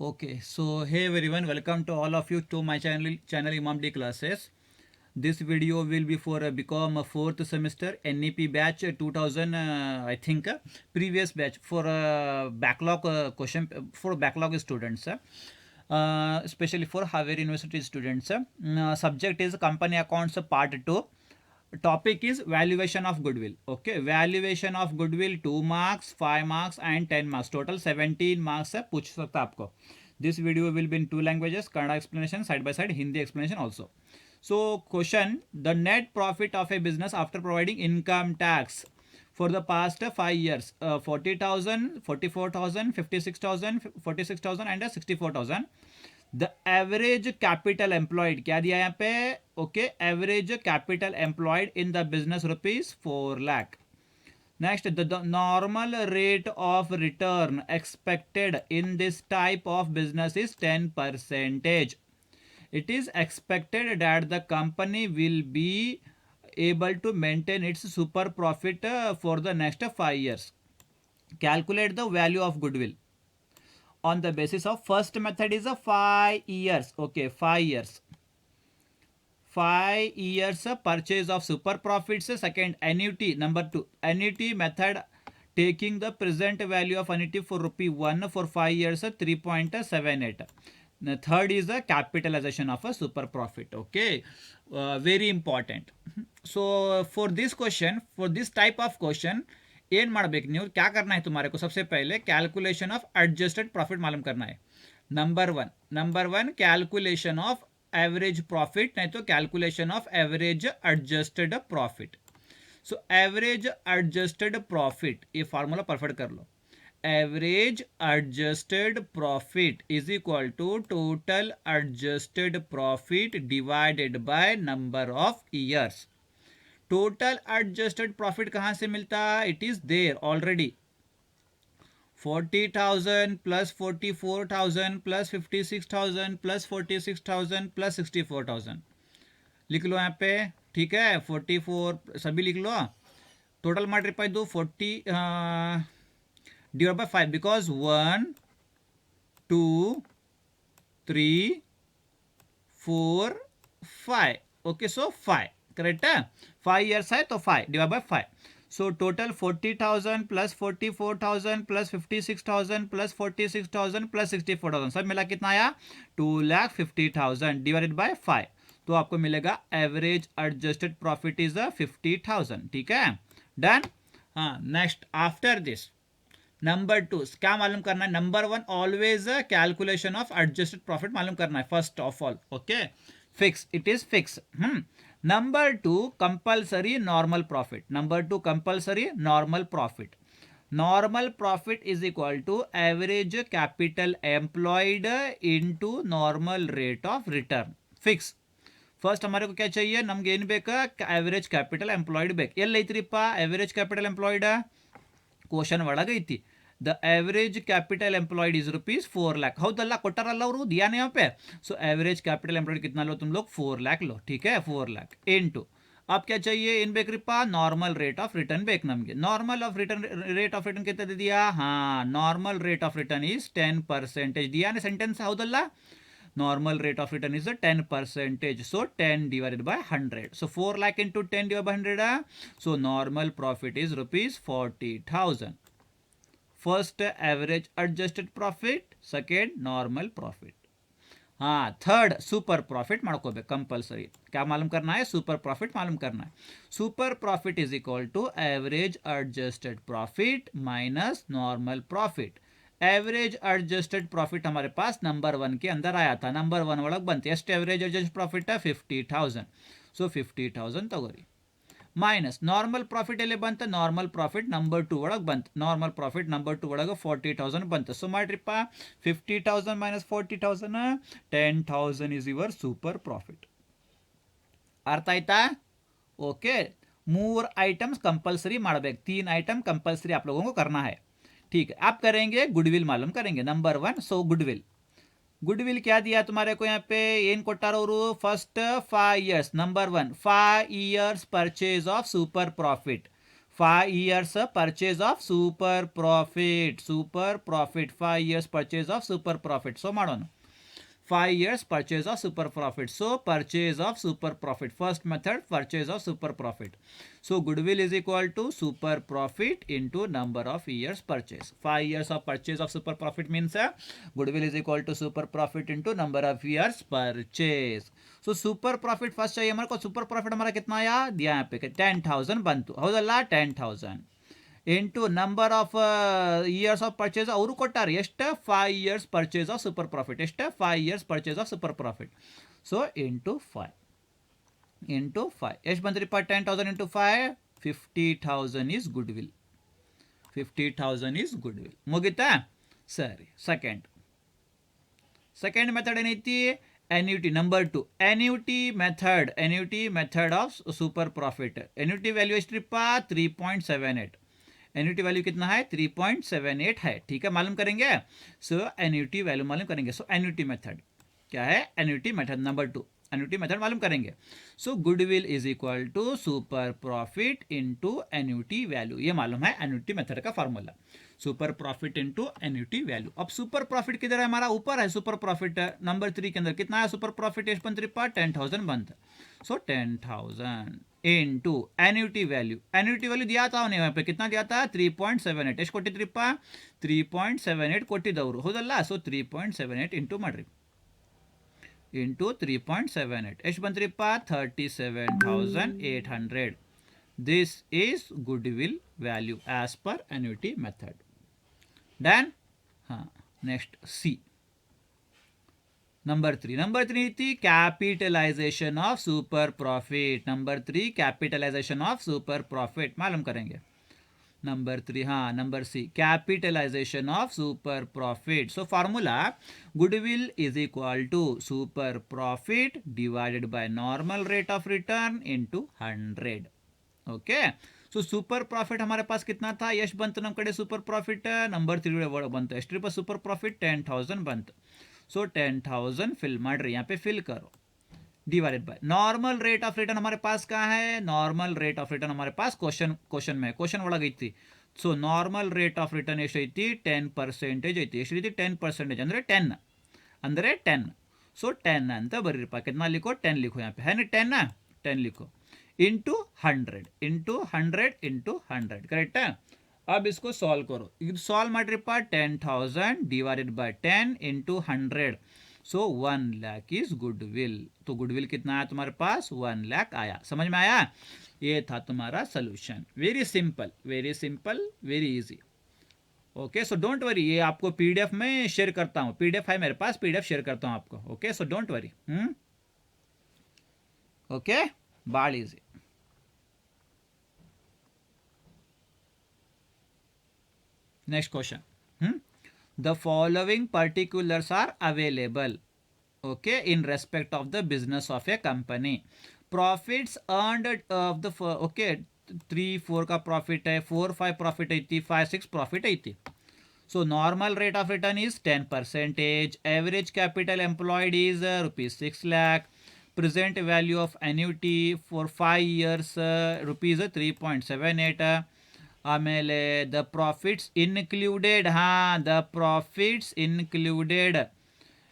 Okay, so hey everyone, welcome to all of you to my channel Imam D classes. This video will be for become a fourth semester NEP batch 2000 I think previous batch for backlog question for backlog students. Especially for Haveri University students. Subject is company accounts part 2. Topic is valuation of goodwill. Okay, valuation of goodwill 2 marks, 5 marks and 10 marks, total 17 marks है, पूछ सकता आपको. This video will be in two languages, Kannada explanation side by side, Hindi explanation also. So question: the net profit of a business after providing income tax for the past 5 years, 40,000, 44,000, 56,000, 46,000 and 64,000. The average capital employed क्या दिया यहाँ पे? Okay, average capital employed in the business rupees 4 lakh. Next, the normal rate of return expected in this type of business is 10%. It is expected that the company will be able to maintain its super profit for the next 5 years. Calculate the value of goodwill on the basis of first method is a 5 years. Okay, 5 years. 5 years purchase of super profits. Second, annuity. Number 2, annuity method, taking the present value of annuity for rupee 1 for 5 years 3.78. The third is the capitalization of a super profit. Okay, very important. So for this question, for this type of question, ಏನು ಮಾಡಬೇಕು ನೀವು, क्या करना है तुम्हारे को? सबसे पहले कैलकुलेशन ऑफ एडजस्टेड प्रॉफिट मालूम करना है. Number one calculation of average profit, नहीं तो calculation of average adjusted profit. So average adjusted profit, ये फार्मूला परफेक्ट कर लो. Average adjusted profit is equal to total adjusted profit divided by number of years. Total adjusted profit कहां से मिलता? It is there already. 40,000 plus 44,000 plus 56,000 plus 46,000 plus 64,000 लिख लो यहाँ पे. ठीक है, 44 सभी लिख लो. टोटल मल्टीप्लाई दो 40 divide by 5 because 1 2 3 4 5. Okay, so 5 correct है. 5 years है तो 5 divide by 5. So total 40,000 plus 44,000 plus 56,000 plus 46,000 plus 64,000 सब मिला कितना आया? 2,50,000 डिवाइडेड बाय 5. तो आपको मिलेगा एवरेज एडजस्टेड प्रॉफिट इज 50,000. ठीक है, डन. हाँ, नेक्स्ट आफ्टर दिस नंबर 2 क्या मालूम करना है? Number 1 always calculation of adjusted profit मालूम करना है first of all. Okay, fix, it is fix. Number 2 compulsory normal profit. Number 2 compulsory normal profit. Normal profit is equal to average capital employed into normal rate of return. Fix. First हमारे को क्या चाहिए? ನಮ್ಗೆ ಏನು ಬೇಕಾ? Average capital employed ಬೇಕು. ಎಲ್ಲಿ ಐತ್ರಿಪ್ಪ average capital employed? Question ಒಳಗೆ ಐತಿ. The average capital employed is rupees 4 lakh. ಹೌದಲ್ಲ, ಕೊಟ್ಟಾರಲ್ಲ ಅವರು, दिया नहीं यहाँ पे. सो एवरेज कैपिटल एम्प्लॉयड कितना लो तुम लोग? 4 लाख लो. ठीक है, 4 लाख इंटू अब क्या चाहिए? इन ಬೇಕ್ರಿಪ್ಪ ನಾರ್ಮಲ್ ರೇಟ್ ಆಫ್ ರಿಟರ್ನ್ ಬೇಕು ನಮಗೆ. Normal of return rate of return कितना दे दिया? हाँ, normal rate of return is 10%. दिया ने सेंटेंस ಹೌದಲ್ಲ. normal rate of return is a 10%. So 10 divided by 100. So 4 lakh into 10 divided by 100. So normal profit is rupees 40,000. First average adjusted profit, second normal profit. हाँ, third super profit ಮಾಡ್ಕೋಬೇಕು compulsory. क्या मालूम करना है? Super profit मालूम करना है. Super profit is equal to average adjusted profit minus normal profit. Average adjusted profit हमारे पास नंबर 1 के अंदर आया था. नंबर 1 ಒಳಗೆ ಬಂತು. ಎಷ್ಟು एवरेज एडजस्ट प्रॉफिट है? 50,000. सो 50,000 ತಗೋರಿ. ಮೈನಸ್ ನಾರ್ಮಲ್ ಪ್ರಾಫಿಟ್ ಎಲ್ಲಿ ಬಂತು? ನಾರ್ಮಲ್ ಪ್ರಾಫಿಟ್ ನಂಬರ್ 2 ಒಳಗೆ ಬಂತು. ನಾರ್ಮಲ್ ಪ್ರಾಫಿಟ್ ನಂಬರ್ 2 ಒಳಗೆ 40,000 ಬಂತು. ಸೊ ಮಾಡ್ರಿಪ್ಪ 50,000 minus 40,000 10,000 is your super profit. ಅರ್ಥ ಆಯ್ತಾ? ओके, 3 आइटम्स कंपल्सरी ಮಾಡಬೇಕು. 3 आइटम कंपल्सरी आप लोगों को करना है. ठीक है, आप करेंगे गुडविल मालूम करेंगे. नंबर 1 सो गुडविल. गुडविल क्या दिया तुम्हारे को यहाँ पे? ಏನ್ ಕೊಟ್ಟಾರವರು? First 5 years. Number 1 5 years purchase of super profit. 5 years purchase of super profit, 5 years purchase of super profit. So ಮಾಡೋಣ 5 years purchase of super profit. So purchase of super profit, first method purchase of super profit. So goodwill is equal to super profit into number of years purchase. 5 years of purchase of super profit means goodwill is equal to super profit into number of years purchase. So super profit first चाहिए हमारे को. super profit हमारा कितना आया, दिया यहाँ पे 10,000 ಬಂತು ಹೌದಲ್ಲ. 10,000 into number of years of purchase ಅವರು ಕೊಟ್ಟಾರೆ ಎಷ್ಟು, 5 years purchase of super profit. ಎಷ್ಟು, 5 years purchase of super profit. So into 5 ಎಷ್ಟು ಬಂದ್ರಿಪ್ಪ, 10,000 into 5, 50,000 is goodwill. 50,000 is goodwill. ಮುಗಿತಾ? ಸರಿ. ಸೆಕೆಂಡ್ ಮೆಥಡ್ ಏನೈತಿ, annuity. Number 2 annuity method of super profit. annuity value एस्ट्रिपा 3.78. एन्यूटी वैल्यू कितना है, 3.78 है. ठीक है, मालूम करेंगे. सो एन्यूटी वैल्यू मालूम करेंगे. सो एन्यूटी मेथड क्या है, annuity method number 2 annuity method मालूम करेंगे. So goodwill is equal to super profit into annuity value. ये मालूम है एन्यूटी मेथड का formula, super profit into annuity value. अब सुपर प्रॉफिट किधर है, हमारा ऊपर है सुपर प्रॉफिट नंबर 3 के अंदर. कितना है सुपर प्रॉफिट, एस्ट पंत्रिपा 10,000 बनता. सो 10,000 इनटू एन्यूटी वैल्यू दिया था उन्हें वहाँ पे, कितना दिया था, 3.78. ಎಷ್ಟು ಕೊಟ್ಟಿದ್ರಿಪ್ಪ, 3.78 ಕೊಟ್ಟಿದ್ದವರು ಹೌದಲ್ಲ. ಸೊ 3.78 ಇಂಟು ಮಾಡ್ರಿ, ಇಂಟು 3.78 ಎಷ್ಟು ಬಂತ್ರಿಪ್ಪ, 37,800. This is goodwill value as per annuity method. Done. ಹಾಂ, ನೆಕ್ಸ್ಟ್ ಸಿ नंबर 3 थी capitalization of super profit. Number 3 capitalization of super profit मालूम करेंगे. नंबर 3 हाँ, number C capitalisation of super profit. So formula goodwill is equal to super profit divided by normal rate of return into 100. Okay. So super profit हमारे पास कितना था, यश ಬಂತು ನಮ್ಮ ಕಡೆ सुपर प्रॉफिट नंबर 3 ಬಂತು. ಎಷ್ಟು ರೂಪಾಯಿ सुपर प्रॉफिट, 10,000 ಬಂತು. सो 10,000 फिल ಮಾಡ್ರಿ, यहाँ पे फिल करो, divided by normal rate of return. हमारे पास कहाँ है, नॉर्मल रेट ऑफ रिटर्न हमारे पास क्वेश्चन में क्वेश्चन ಒಳಗೈತಿ. So normal rate of return ಎಷ್ಟೈತಿ, 10% ಐತಿ. ಎಷ್ಟು ರೀತಿ, 10% ಅಂದರೆ 10 ಅಂದರೆ 10. सो 10 ಅಂತ ಬರೀರಿಪ್ಪ. कितना लिखो, 10 लिखो यहाँ पे है ना, 10 लिखो इंटू 100 इंटू 100 करेक्ट है. अब इसको सॉल्व करो. सॉल्व ಮಾಡ್ರಿಪ್ಪ, 10,000 divided by 10 into 100. So 1 lakh is goodwill. तो गुडविल कितना आया तुम्हारे पास, 1 लाख आया. समझ में आया. ये था तुम्हारा solution. Very simple, very easy. Okay. So don't worry, ये आपको पीडीएफ में शेयर करता हूँ. पीडीएफ है मेरे पास, पीडीएफ शेयर करता हूँ आपको. Okay. So don't worry. Okay, ಭಾಳ easy. Next question. The following particulars are available, okay, in respect of the business of a company. Profits earned of the okay 3-4 का profit है, 4-5 profit ऐती, 5-6 profit ऐती. So normal rate of return is 10%. Average capital employed is rupees 6 lakh. Present value of annuity for 5 years rupees 3.78. ಆಮೇಲೆ the profits included. ಹಾಂ, the profits included.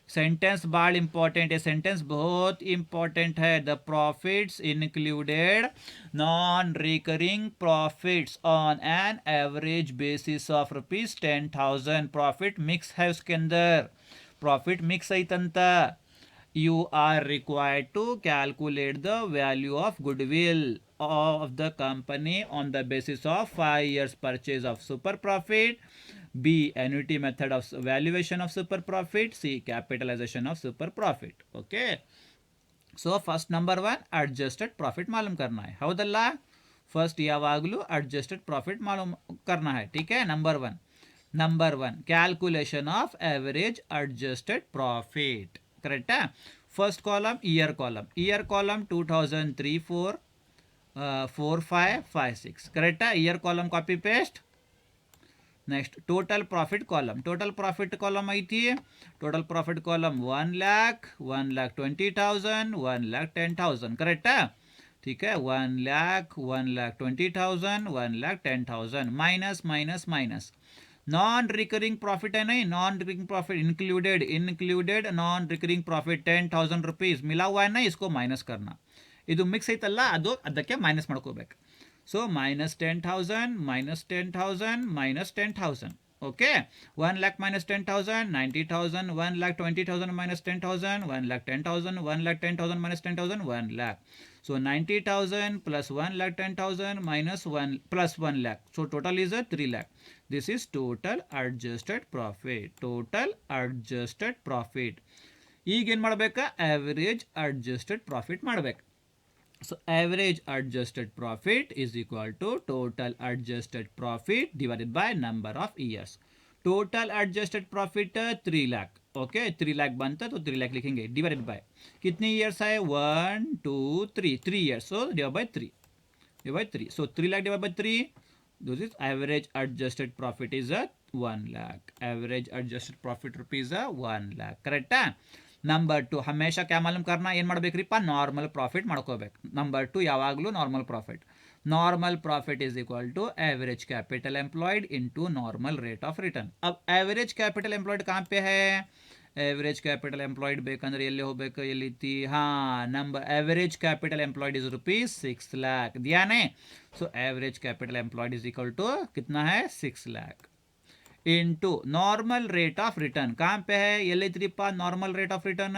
Sentence बाड़ important है, sentence बहुत important है. The profits included non recurring profits on an average basis of rupees 10,000. Profit mix है उसके अंदर, profit mix ಐತಂತ. You are required to calculate the value of goodwill of the company on the basis of 5 years purchase of super profit. B, annuity method of valuation of super profit. C, capitalization of super profit. Okay. So first number 1 adjusted profit मालूम करना है. ಹೌದಲ್ಲ, first ಯಾವಾಗಲೂ adjusted profit मालूम करना है. ठीक है. Number 1 calculation of average adjusted profit. Correct है. First column year column 2003-4 4-5-5-6 correct है. Year column copy paste. Next total profit column आई थी. Total profit column 1 lakh 1,20,000 1,10,000 correct है. ठीक है, 1,00,000, 1,20,000, 1,10,000, minus minus minus. Non recurring profit है नहीं, non recurring profit included non recurring profit 10,000 rupees मिला हुआ है ना, इसको माइनस करना. ಇದು ಮಿಕ್ಸ್ ಐತಲ್ಲ ಅದು ಅದಕ್ಕೆ ಮೈನಸ್ ಮಾಡ್ಕೋಬೇಕು. So -10,000 -10,000 -10,000. Okay, 1,00,000 minus 10,000 90,000, 1,20,000 minus 10,000 1,10,000, 1,10,000 minus 10,000 1,00,000. So 90,000 plus 1,10,000 minus 1 plus 1,00,000. So total is a 3,00,000. This is total adjusted profit. Total adjusted profit. ಈಗ ಏನು ಮಾಡಬೇಕಾ, average adjusted profit ಮಾಡಬೇಕು. So average adjusted profit is equal to total adjusted profit divided by number of years. Total adjusted profit 3,00,000. Okay, 3,00,000 बनता तो 3,00,000 लिखेंगे, divided by कितने years है, 1 2 3 3 years. So divide by 3. So 3,00,000 divide by 3. This is average adjusted profit is 1,00,000. Average adjusted profit rupees 1,00,000. Correct है. Number 2 ಹಮೇಶಾ ಕ್ಯಾ ಮಾಲೂಮ್ ಕರ್ನಾ, ಏನು ಮಾಡಬೇಕ್ರಿಪ್ಪ, ನಾರ್ಮಲ್ ಪ್ರಾಫಿಟ್ ಮಾಡ್ಕೋಬೇಕು. ನಂಬರ್ 2 ಯಾವಾಗಲೂ normal profit. Normal profit is equal to average capital employed into normal rate of return. अब एवरेज कैपिटल एम्प्लॉयड कहाँ पे है, एवरेज कैपिटल एम्प्लॉयड ಬೇಕಂದ್ರೆ ಎಲ್ಲಿ ಹೋಗಬೇಕು, ಎಲ್ಲಿತ್ತಿ, ಹಾಂ number average capital employed is rupees 6,00,000 दिया ने. So average capital employed is equal to कितना है, 6,00,000 into normal rate of return. कहाँ पे है, ಎಲ್ಲಿತ್ರಿಪ್ಪ नॉर्मल रेट ऑफ रिटर्न.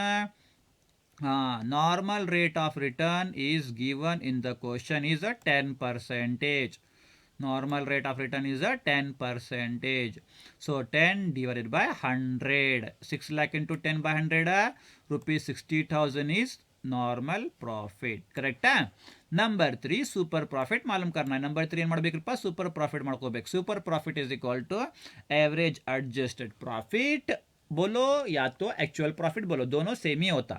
हाँ, normal rate of return is given in the question is a 10%. Normal rate of return is a 10%. So 10 divided by 100. 6,00,000 into 10 by 100 rupees 60,000 is normal profit. Correct है. Number 3 super profit मालूम करना है. Number 3 ಏನು ಮಾಡಬೇಕಪ್ಪ, super profit ಮಾಡ್ಕೋಬೇಕು. Super profit is equal to average adjusted profit बोलो या तो एक्चुअल प्रॉफिट बोलो, दोनों सेम ही होता.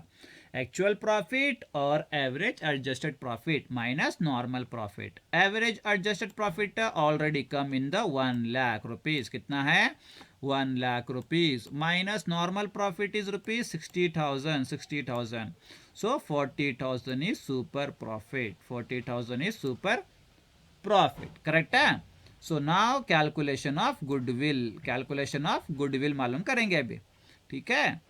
एक्चुअल प्रॉफिट और average adjusted profit minus normal profit. Average adjusted profit already come in the 1,00,000 rupees. कितना है, 1,00,000 rupees minus normal profit is rupees 60,000. So 40,000 is super profit. 40,000 is super profit. Correct है. So now calculation of goodwill मालूम करेंगे अभी. ठीक है,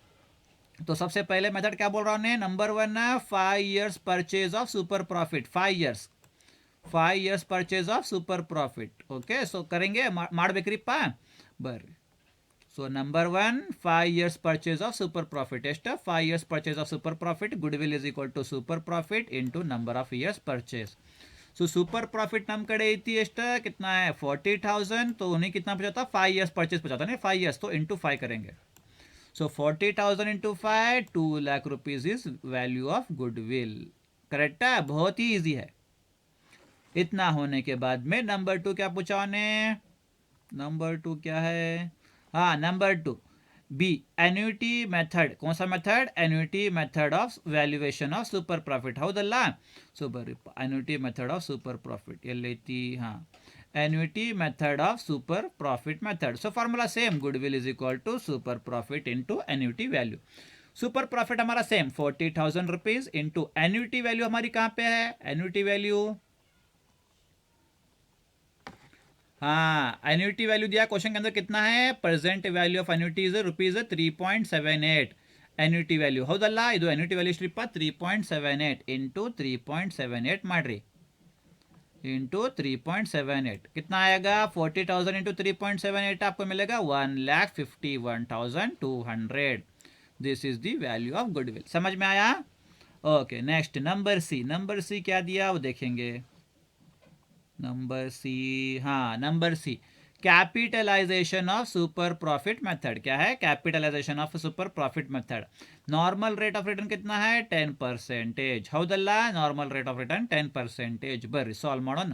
तो सबसे पहले मेथड क्या बोल रहा हूँ, number 1 5 years purchase of super profit. 5 years purchase of super profit. Okay, so करेंगे ಮಾಡಬೇಕ್ರಿಪ್ಪ ಬರ್ರಿ. So number 1 5 years purchase of super profit ಎಷ್ಟು, 5 years purchase of super profit. Goodwill is equal to super profit into number of years purchase. So super profit ನಮ್ಮ कड़े ಐತಿ ಎಷ್ಟು, कितना है 40,000. तो उन्हें कितना बचाता, 5 years परचेज बचाता नहीं, 5 years. तो इंटू 5 करेंगे. So 40,000 into 5, 2,00,000 rupees is value of goodwill. Correct है, बहुत ही इजी है. इतना होने के बाद में नंबर 2 क्या पूछा ने, नंबर 2 क्या है, हाँ नंबर 2 बी एन्युटी मेथड. कौन सा method, annuity method of valuation of super profit. ಹೌದಲ್ಲ. ಸೊ ಬರ್ರಿ, annuity method of super profit ಎಲ್ಲೈತಿ, हाँ annuity method of super profit method. So formula same, goodwill is equal to super profit into annuity value. Super profit हमारा same 40,000 rupees into annuity value हमारी कहाँ पे है, annuity value, हाँ annuity value दिया question के अंदर कितना है, present value of annuity is rupees 3.78. Annuity value ಹೌದಲ್ಲ, ಇದು ಎನ್ಯುಟಿ ವ್ಯಾಲ್ಯೂ ಎಷ್ಟ್ರಿಪ್ಪ 3.78 इंटू 3.78 ಮಾಡ್ರಿ, इंटू 3.78 कितना आएगा, 40,000 इंटू 3.78 आपको मिलेगा 1,51,200. This is the value of goodwill. समझ में आया. Okay, next number C. Number C क्या दिया वो देखेंगे. नंबर सी, हाँ number C capitalisation of super profit method. क्या है, capitalisation of super profit method. Normal rate of return कितना है, 10%. ಹೌದಲ್ಲ, नॉर्मल रेट ऑफ रिटर्न 10%. ಬರ್ರಿ ಸಾಲ್ವ್ ಮಾಡೋಣ.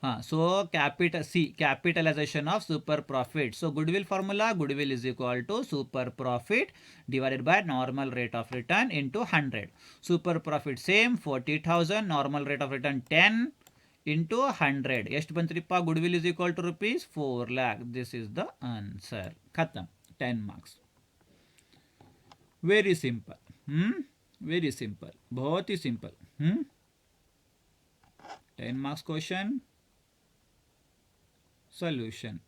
हाँ, so capital C capitalisation of super profit. So goodwill formula, goodwill is equal to super profit divided by normal rate of return into 100. Super profit same 40,000, normal rate of return 10 into 100. ಎಷ್ಟು ಬಂತ್ರಿಪ್ಪ, goodwill is equal to rupees 4,00,000. This is the answer. ಖತಮ್, 10 marks. Very simple. Very simple, बहुत ही simple. 10 marks question solution.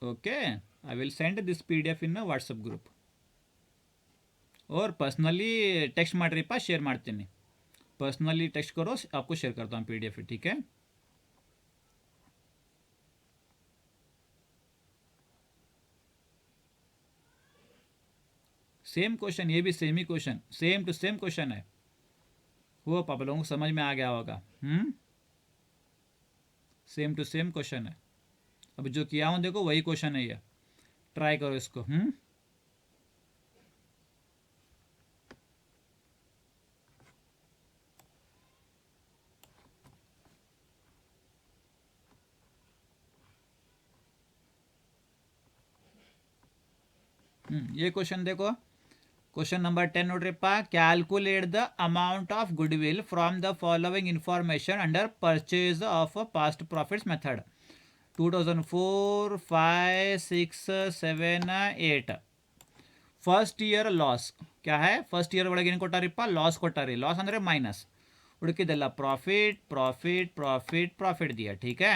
Okay, I will send this PDF in a WhatsApp group. और personally text ಮಾಡ್ರಿಪ್ಪ, share ಮಾಡ್ತೀನಿ. Personally text करो, आपको share करता हूँ PDF, ठीक है. सेम क्वेश्चन, ये भी सेम ही क्वेश्चन, सेम टू सेम क्वेश्चन है. वो आप लोगों को समझ में आ गया होगा. सेम टू सेम क्वेश्चन है. अब जो किया हूँ देखो वही क्वेश्चन है ये. ट्राई करो इसको. ये क्वेश्चन देखो. क्वेश्चन नंबर 10 ನೋಡ್ರಿಪ್ಪ. Calculate the amount of goodwill from the following information under purchase of past profits method. 2004, 5, 6, 7, 8. First year loss. क्या है ಫಸ್ಟ್ ಇಯರ್ ಒಳಗೆ ಏನು ಕೊಟ್ಟಾರಿಪ್ಪ? ಲಾಸ್ ಕೊಟ್ಟಾರಿ. ಲಾಸ್ ಅಂದರೆ ಮೈನಸ್. ಉಳಿಕಿದೆಲ್ಲ ಪ್ರಾಫಿಟ್ ಪ್ರಾಫಿಟ್ ಪ್ರಾಫಿಟ್ ಪ್ರಾಫಿಟ್ दिया. ठीक है.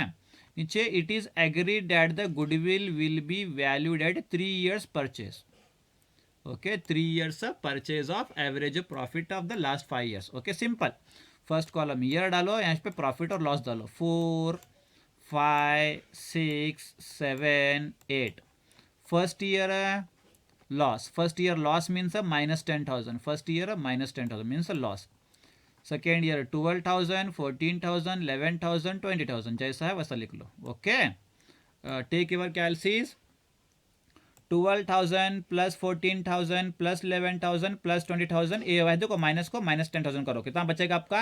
नीचे it is agreed that the goodwill will be valued at 3 years purchase. Okay, 3 years purchase of average profit of the last 5 years. Okay, simple. First column year डालो, यहाँ पे profit और loss डालो. 4, 5, 6, 7, 8. First year loss. First year loss means -10,000. First year -10,000 means loss. Second year 12,000, 14,000, 11,000, 20,000. जैसा है वैसा लिख लो. Okay, take your calcs. 12,000 plus 14,000 plus 11,000 plus 20,000. ये वादे को -10,000 करो, कितना बचेगा आपका?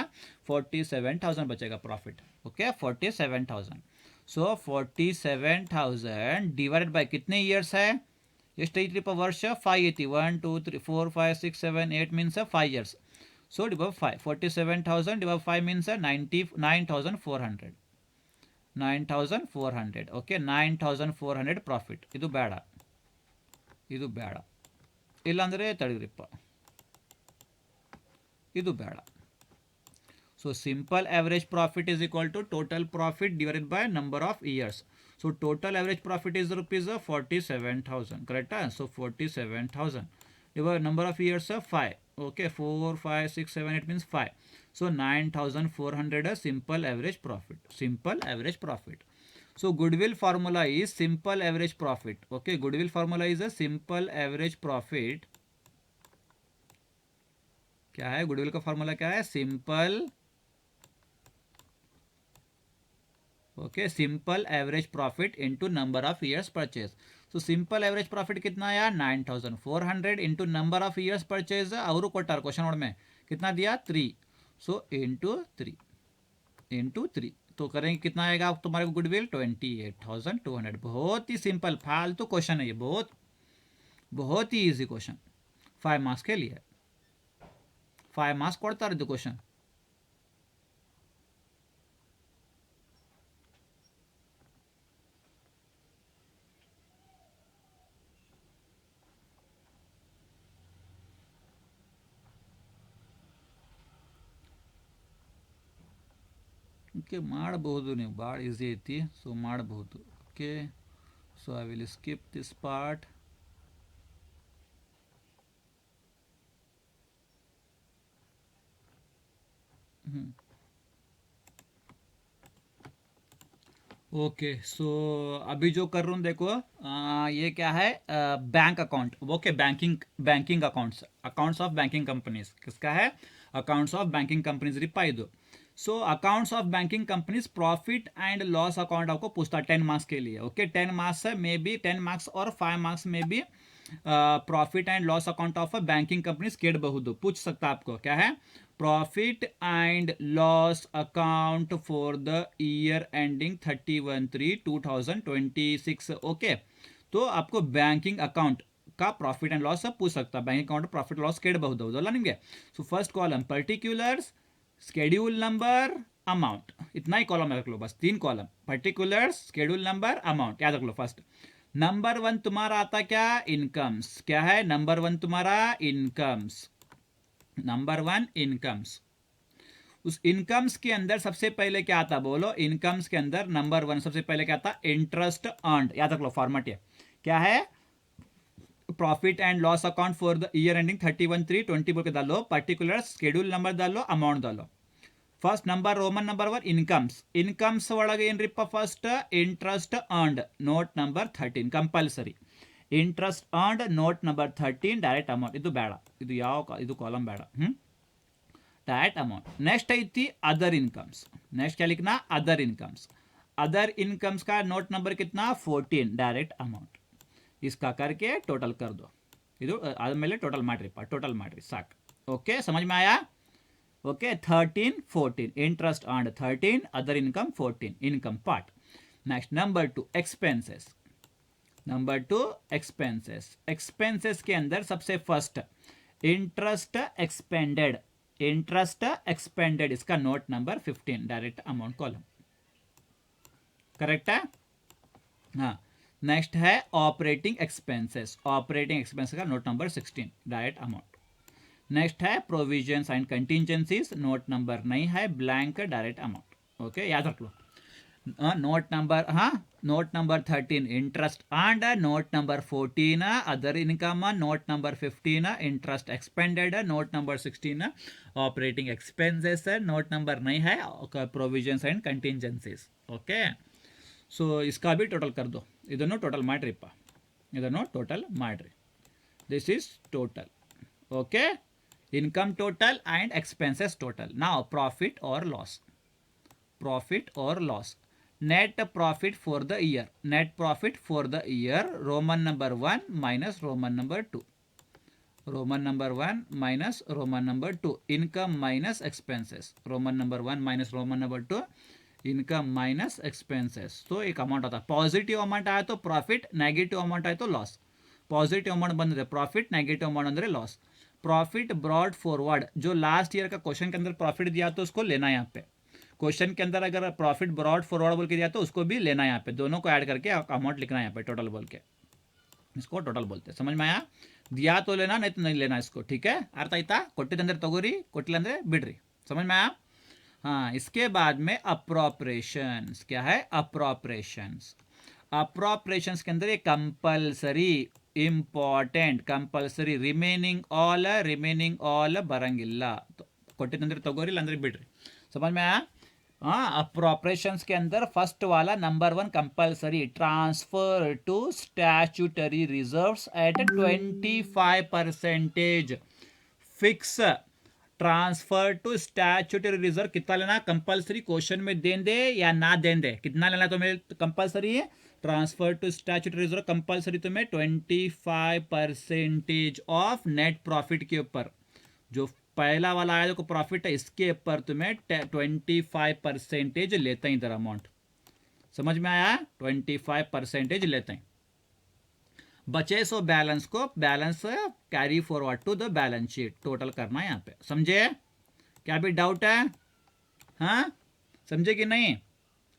47,000 बचेगा profit. Okay, 47,000. So 47,000 divided by कितने ईयर्स है? ಎಷ್ಟು ಐತ್ರಿ ವರ್ಷ? 5 ಐತಿ. 1 2 3 4 5 6 7 8 means 5 years. So divide 5. 47,000 divide 5 means 9,400. 9,400. Okay, 9,400 profit. ಇದು ಬೇಡ, ಇದು ಬೇಡ. ಇಲ್ಲಾಂದರೆ ತಡೆದ್ರಿಪ್ಪ, ಇದು ಬೇಡ. So simple average profit is equal to total profit divided by number of years. So total average profit is rupees 47,000. Correct? So 47,000 divided number of years 5. Okay, 4, 5, 6, 7, 8 means 5. So 9,400 simple average profit. Simple average profit. So goodwill formula is simple average profit. Okay, goodwill formula is a simple average profit. क्या है goodwill का formula? क्या है? Simple. Okay, simple average profit into number of years purchase. So simple average profit कितना आया? 9,400 into number of years purchase. और कोटार question में कितना दिया? 3. सो इंटू 3 इंटू 3 तो करेंगे कितना आएगा तुम्हारे को गुडविल? 28,200. बहुत ही सिंपल, फालतू क्वेश्चन है ये, बहुत बहुत ही ईजी क्वेश्चन. 5 marks के लिए. 5 marks ಕೊಡ್ತಾ ಇರೋದು ಕ್ವೆಶ್ಚನ್. ಓಕೆ, ಮಾಡಬಹುದು ನೀವು, ಭಾಳ ಈಸಿ ಐತಿ. ಸೊ ಮಾಡಬಹುದು. Okay, so I will skip this part. Okay, so अभी जो कर रहा हूँ देखो, ये क्या है? Bank account. Okay, banking accounts, accounts of banking companies. किसका है? अकाउंट्स ऑफ बैंकिंग कंपनीज रिपा ಇದು. So accounts of banking companies profit and loss account आपको पूछता 10 marks के लिए. ओके, 10 marks में भी 10 marks और 5 marks में भी profit and loss account of banking companies ಕೇಳಬಹುದು, पूछ सकता आपको. क्या है? Profit and loss account for the year ending 31/3/2026. Okay, तो आपको बैंकिंग अकाउंट का प्रॉफिट एंड लॉस पूछ सकता है. बैंक अकाउंट प्रॉफिट लॉस ಕೇಳಬಹುದು, ಹೌದಲ್ಲ ನಿಮಗೆ. So first column particulars, schedule number, amount. इतना ही कॉलम रख लो, बस 3 column. Particulars, schedule number, amount याद रख लो. फर्स्ट नंबर 1 तुम्हारा आता क्या? इनकम्स. क्या है नंबर 1 तुम्हारा? इनकम्स. नंबर वन इनकम्स, उस इनकम्स के अंदर सबसे पहले क्या आता बोलो, इनकम्स के अंदर नंबर वन सबसे पहले क्या आता, इंटरेस्ट अर्न्ड। याद रख लो फॉर्मेट ये क्या है, profit and loss account for the year ending 31/3/20 बोल के डालो, पर्टिकुलर शेड्यूल नंबर डालो, अमाउंट डालो। First number Roman number one incomes, incomes ಒಳಗೆ ಏನ್ರಿಪ್ಪ first interest earned note number 13 compulsory, interest earned note number 13 direct amount, ಇದು ಬೇಡ, ಇದು ಯಾವ ಇದು ಕಾಲಮ್ ಬೇಡ, डायरेक्ट अमाउंट। नेक्स्ट ಐತಿ अदर इनकम्स, नेक्स्ट क्या लिखना अदर इनकम्स, अदर इनकम्स का नोट नंबर कितना 14 डायरेक्ट अमाउंट, इसका करके टोटल कर दो, ಇದು ಆದಮೇಲೆ ಟೋಟಲ್ ಮಾಡಿರಿಪ್ಪ, ಟೋಟಲ್ ಮಾಡಿರಿ ಸಾಕು। ಓಕೆ समझ में आया, okay 13 14 interest earned 13 other income 14 income part. Next number two expenses, number two expenses, expenses के अंदर सबसे first interest expended, interest expended इसका note number 15 direct amount column, correct है हाँ। नेक्स्ट है ऑपरेटिंग एक्सपेंसेस, ऑपरेटिंग एक्सपेंसेस का note number 16 direct amount. Next है provisions and contingencies, note number नहीं है, ब्लैंक डायरेक्ट अमाउंट। ओके याद रख लो, नोट नंबर हाँ, note number 13 interest earned, note number 14 other income, note number 15 interest expanded, note number 16 operating expenses, note number नहीं है provisions and contingencies. Okay so इसका भी टोटल कर दो, ಇದನ್ನು ಟೋಟಲ್ ಮಾಡಿರಿಪ್ಪ, ಇದನ್ನು ಟೋಟಲ್ ಮಾಡಿರಿ, this is total. Okay income total and expenses total. Now profit और लॉस, प्रॉफिट और loss, net profit for the year, net profit for the year Roman number 1 minus Roman number 2, Roman number 1 minus Roman number 2, income minus expenses, Roman number 1 minus Roman number 2, income minus expenses. तो एक amount आता है, positive amount आया तो profit, negative amount आया तो loss. Positive amount बंद profit, negative amount अंदर लॉस। प्रॉफिट ब्रॉड फॉरवर्ड, जो लास्ट ईयर का क्वेश्चन के अंदर प्रॉफिट दिया तो उसको लेना है यहाँ पे, क्वेश्चन के अंदर अगर प्रॉफिट ब्रॉड फॉरवर्ड बोल के दिया तो उसको भी लेना है यहाँ पे, दोनों को ऐड करके अमाउंट लिखना है यहाँ पे टोटल बोल के, इसको टोटल बोलते हैं। समझ में आया, दिया तो लेना नहीं तो नहीं लेना इसको, ठीक है अर्थ आयता, ಕೊಟ್ಟಿದ್ದಂದ್ರೆ ತಗೋರಿ ಕೊಟ್ಟಿಲ್ಲ बिड्री, समझ में आया हाँ। इसके बाद में अप्रोप्रिएशंस, क्या है अप्रोप्रिएशंस, अप्रोप्रिएशंस के अंदर ये compulsory important compulsory remaining all बरंगिल्ला, तो ಕೊಟ್ಟಿದ್ದಂದ್ರೆ ತಗೋರಿ ಇಲ್ಲಾಂದ್ರೆ बिड्री, समझ में आया हाँ। अप्रोप्रिएशंस के अंदर फर्स्ट वाला number 1 compulsory, transfer to statutory reserves at 25%, fix transfer to statutory reserve कितना लेना कंपल्सरी, क्वेश्चन में देंगे या ना देंगे, कितना लेना तो मेरे कंपल्सरी है, transfer to statutory reserve compulsory तुम्हें 25% ऑफ नेट प्रॉफिट के ऊपर, जो पहला वाला आया जो प्रॉफिट है इसके ऊपर तुम्हें 25% लेते हैं इधर अमाउंट, समझ में आया 25% लेते हैं। बचे सो बैलेंस को balance carry forward to the balance sheet, total करना है यहाँ पे, समझे क्या भी डाउट है हाँ, समझे कि नहीं,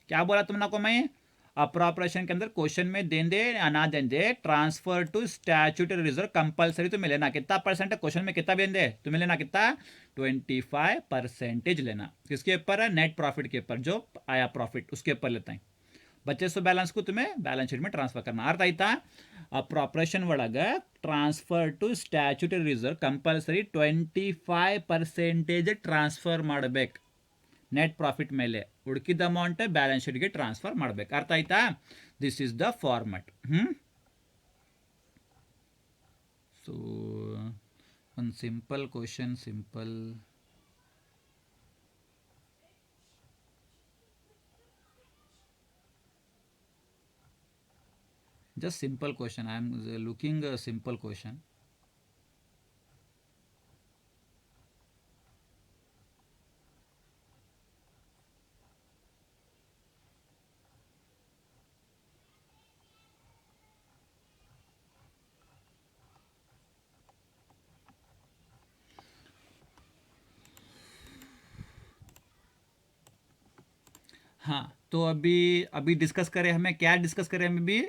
क्या बोला तुमने को मैं, अप्रोप्रिएशन के अंदर क्वेश्चन में देंगे या ना देंगे, transfer to statutory reserve compulsory तुम्हें लेना कितना परसेंट है, क्वेश्चन में कितना देंगे तुम्हें लेना कितना 25% लेना, किसके ऊपर है नेट प्रॉफिट के ऊपर, जो आया प्रॉफिट उसके ऊपर लेते हैं, बचे सो बैलेंस को तुम्हें बैलेंस शीट में ट्रांसफर करना। अर्थ आयता अप्रोप्रिएशन ಒಳಗೆ transfer to statutory reserve compulsory 25% transfer ಮಾಡಬೇಕು ನೆಟ್ ಪ್ರಾಫಿಟ್ ಮೇಲೆ, ಉಳಿದ ಅಮೌಂಟ್ ಬ್ಯಾಲೆನ್ಸ್ ಶೀಟ್ಗೆ ಟ್ರಾನ್ಸ್ಫರ್ ಮಾಡಬೇಕು, ಅರ್ಥ ಆಯ್ತಾ, this is the format so ಒಂದು simple question, simple just simple question, I am looking a simple question, हाँ। तो अभी अभी डिस्कस करें, हमें क्या डिस्कस करें, हमें भी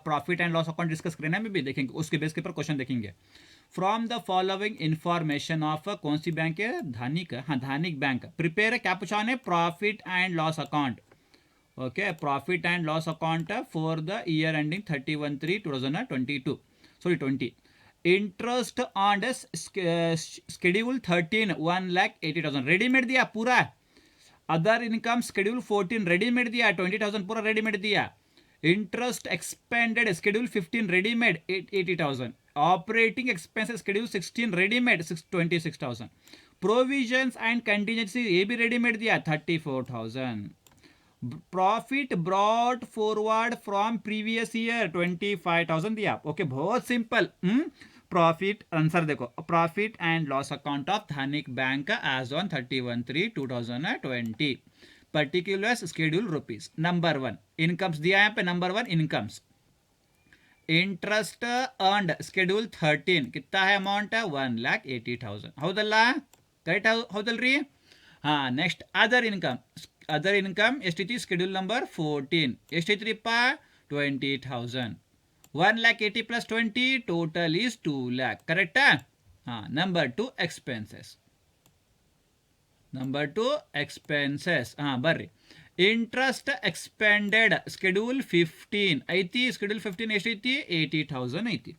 profit and loss account discuss करें, हमें भी देखेंगे, उसके बेस के ऊपर क्वेश्चन देखेंगे. From the following information of कौन सी बैंक है, धानिक, हाँ धानिक बैंक. प्रिपेयर क्या पूछा ने, profit and loss account. Okay, profit and loss account for the year ending 31/3/2022, sorry 20. Interest on schedule 13 1,80,000 readymade दिया पूरा. अदर इनकम शेड्यूल 14 रेडीमेड दिया 20,000 पूरा रेडीमेड दिया. Interest expended schedule 15 readymade 80,000. Operating expenses schedule 16 readymade 26,000. Provisions and contingency ये भी readymade दिया 34,000. Profit brought forward from previous year 25,000 दिया. Okay, बहुत सिंपल. प्रॉफिट आंसर देखो, profit and loss account of Dhanik bank as on 31/3/2020. Particulars schedule rupees. Number 1 incomes दिया है यहाँ पे. Number 1 incomes. Interest earned schedule 13 कितना है अमाउंट है 1,80,000. ಹೌದಲ್ಲ, ಕರೆಕ್ಟ್ ಹೌದಲ್ರಿ? ಹಾ, next other income. Other income ಎಷ್ಟೈತಿ, ಶೆಡ್ಯೂಲ್ ನಂಬರ್ 14 ಎಷ್ಟೈತ್ರಿಪ್ಪ 20,000. 1,80,000 plus 20 total is 2,00,000. ಕರೆಕ್ಟಾ? ಹಾಂ. Number 2 expenses. Number 2 expenses. ಹಾಂ, ಬರ್ರಿ. ಇಂಟ್ರೆಸ್ಟ್ ಎಕ್ಸ್ಪೆಂಡೆಡ್ ಶೆಡ್ಯೂಲ್ 15 ಐತಿ. ಶೆಡ್ಯೂಲ್ 15 ಎಷ್ಟೈತಿ 80,000 ಐತಿ.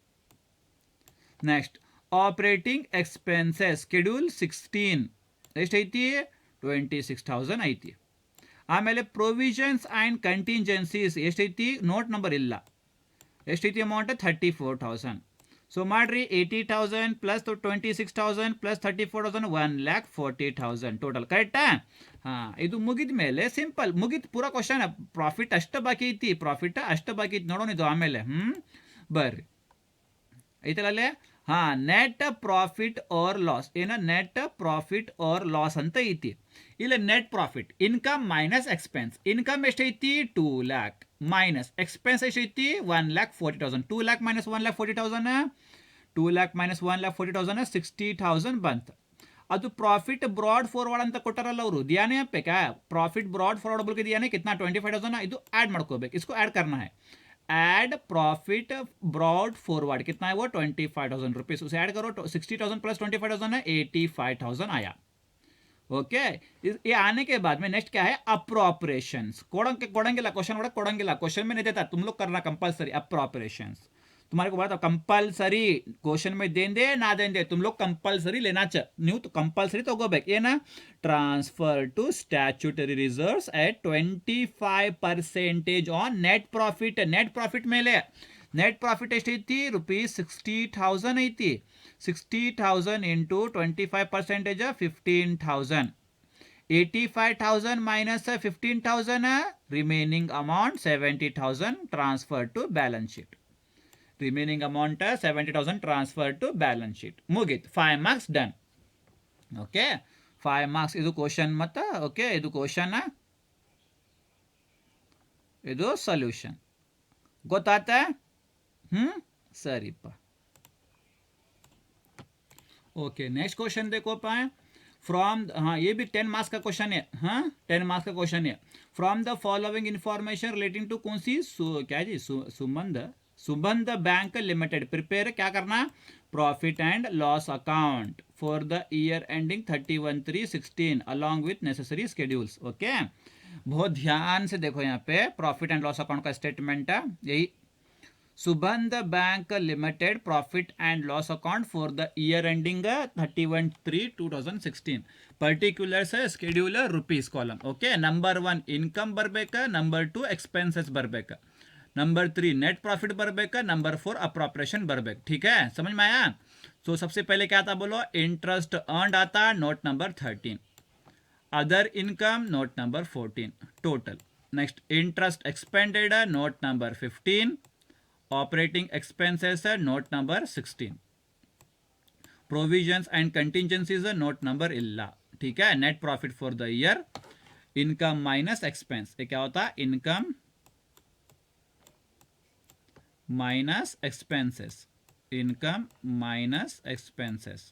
ನೆಕ್ಸ್ಟ್ ಆಪರೇಟಿಂಗ್ ಎಕ್ಸ್ಪೆನ್ಸಸ್ ಶೆಡ್ಯೂಲ್ 16 ಎಷ್ಟೈತಿ 26,000 ಐತಿ. ಆಮೇಲೆ ಪ್ರೊವಿಷನ್ಸ್ ಆ್ಯಂಡ್ ಕಂಟಿಂಜೆನ್ಸೀಸ್ ಎಷ್ಟೈತಿ, ನೋಟ್ ನಂಬರ್ ಇಲ್ಲ, ಎಷ್ಟೈತಿ ಅಮೌಂಟ್ 34,000. ಸೊ ಮಾಡ್ರಿ 80,000 ಪ್ಲಸ್ 26,000 ಪ್ಲಸ್ 34,000 1,40,000 ಟೋಟಲ್. ಕರೆಕ್ಟಾ? ಹಾಂ, ಇದು ಮುಗಿದ ಮೇಲೆ ಸಿಂಪಲ್ ಮುಗಿತು ಪೂರಾ ಕ್ವಶನ್. ಪ್ರಾಫಿಟ್ ಅಷ್ಟು ಬಾಕಿ ಐತಿ, ಪ್ರಾಫಿಟ್ ಅಷ್ಟು ಬಾಕಿ ಐತಿ ನೋಡೋಣ ಇದು ಆಮೇಲೆ. ಬರ್ರಿ ಐತಲ್ಲೇ. ಹಾಂ, ನೆಟ್ ಪ್ರಾಫಿಟ್ ಆರ್ ಲಾಸ್. ಏನೋ ನೆಟ್ ಪ್ರಾಫಿಟ್ ಆರ್ ಲಾಸ್ ಅಂತ ಐತಿ. ಇಲ್ಲ net profit income minus expense. Income ಎಷ್ಟೈತಿ 2,00,000 ಮೈನಸ್ ಎಕ್ಸ್ಪೆನ್ಸ್ ಎಷ್ಟೈತಿ 1,40,000. 2,00,000 ಮೈನಸ್ 1,40,000 2,00,000 ಮೈನಸ್ 1,40,000 60,000 ಬಂತು. ಅದು ಪ್ರಾಫಿಟ್ ಬ್ರಾಡ್ ಫಾರ್ವರ್ಡ್ ಅಂತ ಕೊಟ್ಟಾರಲ್ಲ ಅವರು, दियाने पे क्या प्रॉफिट ब्रॉड फॉरवर्ड बोल के दिया नहीं कितना 25,000 ಇದು ऐड ಮಾಡ್ಕೋಬೇಕು. इसको ऐड करना है. ऐड प्रॉफिट ब्रॉड फॉरवर्ड कितना है वो 25,000 रुपीज. उसे ऐड करो 60,000 प्लस 25,000 है 85,000 आया. ओके, ये आने के बाद में नेक्स्ट क्या है अप्रोप्रिएशंस. कोड़ंगिला क्वेश्चन कोड़ंगिला क्वेश्चन में नहीं देता, तुम लोग करना कंपलसरी. अप्रोप्रिएशंस तुम्हारे को बोला कंपलसरी क्वेश्चन में देंगे ना देंगे, तुम लोग कंपलसरी लेना न्यू तो कंपलसरी तो गोबेक ये ना. Transfer to statutory reserves at 25% on net profit. Net profit ಮೇಲೆ ನೆಟ್ ಪ್ರಾಫಿಟ್ ಎಷ್ಟೈತಿ rupees 60,000 ಐತಿ. 60,000 into 25% 15,000. 85,000 minus 15,000 remaining amount 70,000 transfer to balance sheet. Remaining amount 70,000 transfer to balance sheet. ಮುಗೀತು, 5 ಮಾರ್ಕ್ಸ್ ಡನ್. ಓಕೆ, 5 ಮಾರ್ಕ್ಸ್ ಇದು question ಮತ್ತು okay ಇದು question, ಇದು solution. ಗೊತ್ತಾತ? ಸರಿಪ್ಪ. ओके, नेक्स्ट क्वेश्चन देखो पाए. फ्रॉम, हाँ ये भी 10 मार्क्स का क्वेश्चन है. हाँ 10 मार्क्स का क्वेश्चन है. From the following information relating to कौन सी क्या जी सुबंध बैंक लिमिटेड. प्रिपेयर क्या करना, profit and loss account for the year ending 31/3/16 along with necessary schedules. Okay, बहुत ध्यान से देखो यहाँ पे प्रॉफिट एंड लॉस अकाउंट का स्टेटमेंट है यही. Subandh bank limited profit and loss account for the year ending 31/3/2016. Particulars schedule rupees column. Okay, number 1 income बरबेक, नंबर 2 एक्सपेंसेस बरबेक, नंबर 3 नेट प्रॉफिट बरबेक, नंबर 4 अप्रोप्रिएशन बरबेक. ठीक है, समझ में आया? तो सबसे पहले क्या आता बोलो, इंटरेस्ट अर्नड आता note number 13, other income note number 14 total. Next interest expanded note number 15, operating expenses note number 16, provisions and contingencies note number 11. ठीक है, net profit for the year income minus expense. ये क्या होता है, income minus expenses, income minus expenses,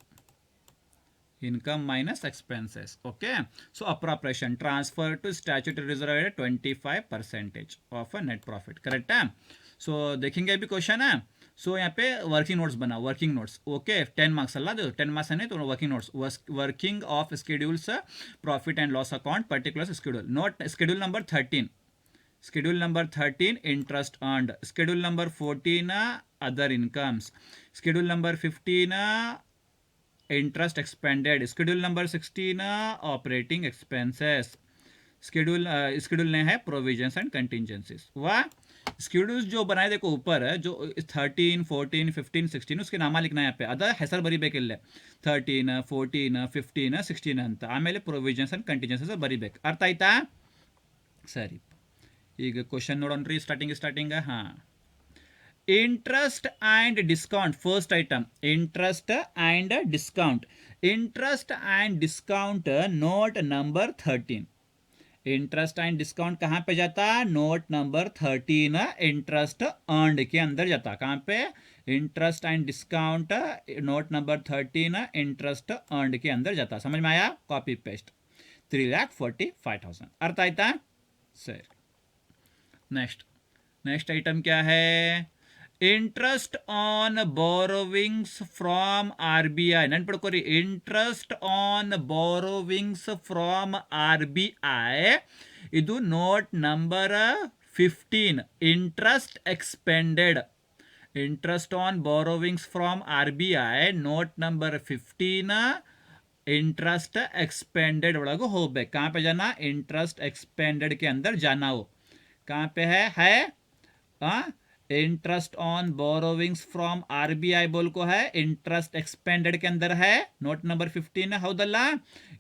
income minus expenses. Okay, so appropriation transfer to statutory reserve है 25% of a net profit. Correct है. सो देखेंगे अभी क्वेश्चन है. सो यहाँ पे वर्किंग नोट्स बना, वर्किंग नोट्स. ओके 10 मार्क्स अल्लाह दो, 10 मार्क्स है नहीं तो working notes, working of schedules profit and loss account particular schedule. Note schedule number 13. Schedule number 13 interest earned. Schedule number 14 other incomes. Schedule number 15 interest expended. Schedule number 16 operating expenses. Schedule ने है provisions and contingencies. वाह, schedules जो बनाए देखो ऊपर है, जो 13 14 15 16 उसके नामा लिखना है यहाँ पे. अदा ಹೆಸರು ಬರಿಬೇಕಿಲ್ಲ. 13 14 15 16 ಅಂತ. ಆಮೇಲೆ ಪ್ರೊವಿಷನ್ಸ್ ಅಂಡ್ ಕಂಟಿಂಜೆನ್ಸೀಸ್ ಬರಿಬೇಕು. ಅರ್ಥ ಆಯ್ತಾ? ಸರಿ, ಈಗ ಕ್ವಶನ್ ನೋಡೋಣ್ರಿ. ಸ್ಟಾರ್ಟಿಂಗ್ ಹಾಂ, interest and discount. First item interest and discount. Interest and discount note number 13. Interest and discount कहाँ पे जाता? नोट नंबर 13 इंटरेस्ट अर्नड के अंदर जाता. कहाँ पे? Interest and discount note number 13 interest earned के अंदर जाता. समझ में आया? Copy paste. 3,45,000. अर्थ आयता? सर, नेक्स्ट आइटम क्या है? Interest on borrowings from RBI. ನೆನ್ಪಿಡ್ಕೋರಿ, interest on borrowings from RBI ಇದು note number 15 interest expended. Interest on borrowings from RBI note number 15 interest expended ಒಳಗೆ ಹೋಗ್ಬೇಕು. कहाँ पे जाना? इंटरेस्ट एक्सपेंडेड के अंदर जाना हो. कहाँ पे है interest on borrowings from RBI बोल को है, इंटरेस्ट एक्सपेंडेड के अंदर है ನೋಟ್ ನಂಬರ್ 15. ಹೌದಲ್ಲ?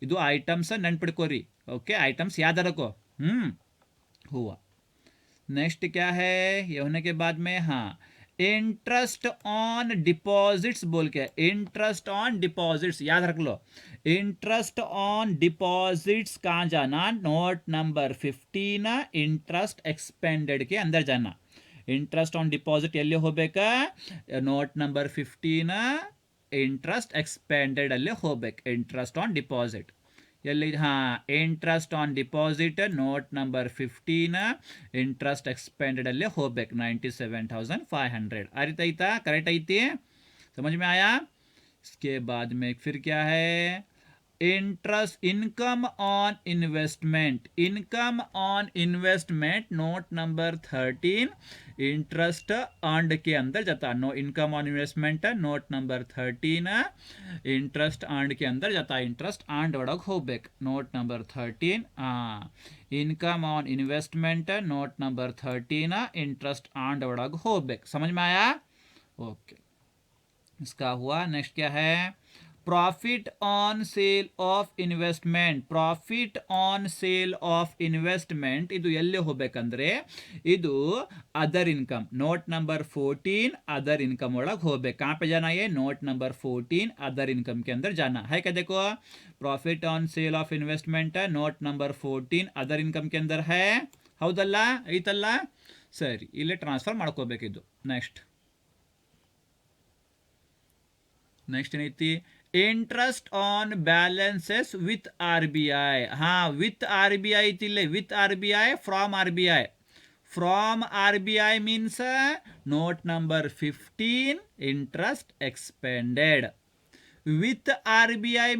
ಇದು ಐಟಮ್ಸ್ ನೆನ್ಪಿಡ್ಕೋರಿ. ओके, आइटम्स याद रखो. हुआ. नेक्स्ट क्या है? ये होने के बाद में हाँ, इंटरेस्ट ऑन डिपॉजिट्स बोल के. इंटरेस्ट ऑन डिपॉजिट्स याद रख लो. इंटरेस्ट ऑन डिपॉजिट्स कहाँ जाना? नोट नंबर 15 इंटरेस्ट एक्सपेंडेड के अंदर जाना. इंटरेस्ट ऑन डिपॉजिट ಎಲ್ಲಿ ಹೋಗಬೇಕಾ? ನೋಟ್ ನಂಬರ್ 15 ಇಂಟ್ರೆಸ್ಟ್ ಎಕ್ಸ್ಪೆಂಡೆಡ್ ಅಲ್ಲಿ ಹೋಗಬೇಕು. ಇಂಟ್ರೆಸ್ಟ್ ಆನ್ ಡಿಪಾಸಿಟ್ ಎಲ್ಲಿ? ಹಾಂ, interest on deposit note number 15 interest expanded ಅಲ್ಲಿ ಹೋಗಬೇಕು. 97,500. ಅರಿತಾಯ್ತಾ? करेक्ट ಐತಿ? समझ में आया? इसके बाद में फिर क्या है? Interest income on investment. Income on investment note number 13 interest earned के अंदर जाता. No income on investment note number 13 interest earned के अंदर जाता. इंटरेस्ट अर्नड ಒಳಗೆ ಹೋಗಬೇಕು. Note number 13 income on investment note number 13 interest earned ಒಳಗೆ ಹೋಗಬೇಕು. समझ में आया? ओके, इसका हुआ. नेक्स्ट क्या है? Profit on sale of investment. Profit on sale of investment ಇದು ಎಲ್ಲಿ ಹೋಗಬೇಕಂದ್ರೆ ಇದು other income. Note number 14 other income ಒಳಗೆ ಹೋಗಬೇಕು. कहाँ पे जाना? ये नोट नंबर 14 अदर इनकम के अंदर जाना है. क्या देखो, profit on sale of investment note number 14 other income के अंदर है. ಹೌದಲ್ಲ? ಐತಲ್ಲ? ಸರಿ, ಇಲ್ಲೇ ಟ್ರಾನ್ಸ್ಫರ್ ಮಾಡ್ಕೋಬೇಕಿದು. ನೆಕ್ಸ್ಟ್ ಏನೈತಿ? Interest on balances with RBI. हाँ, विथ आरबीआई तिल्ले. With RBI from RBI. From RBI means note number 15 interest expended. With RBI